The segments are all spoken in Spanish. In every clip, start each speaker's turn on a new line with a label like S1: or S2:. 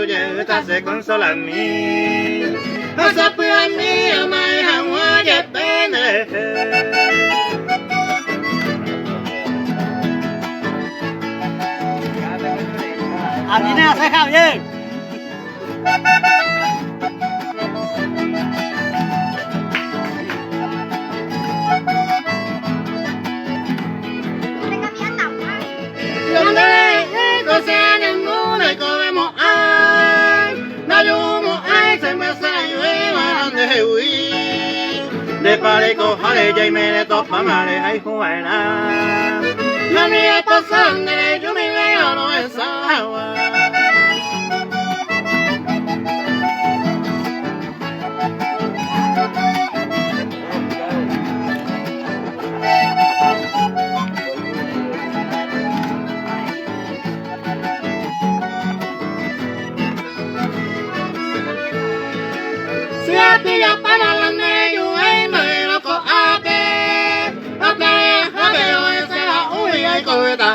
S1: yuta se consola en mí. Asa pia mía, mai hawa ye pene.
S2: Argentina se deja bien.
S1: De pareco jale ya y me de topa mare ay juana. La mía pasando yo me veo no es agua. Si a ti ya para la medio me lo co ape pero ese la uy coeta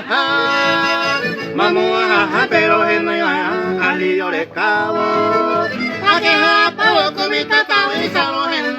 S1: mamua pero en no ya ali yo le cabo a que ha pavo con mi tata y salo en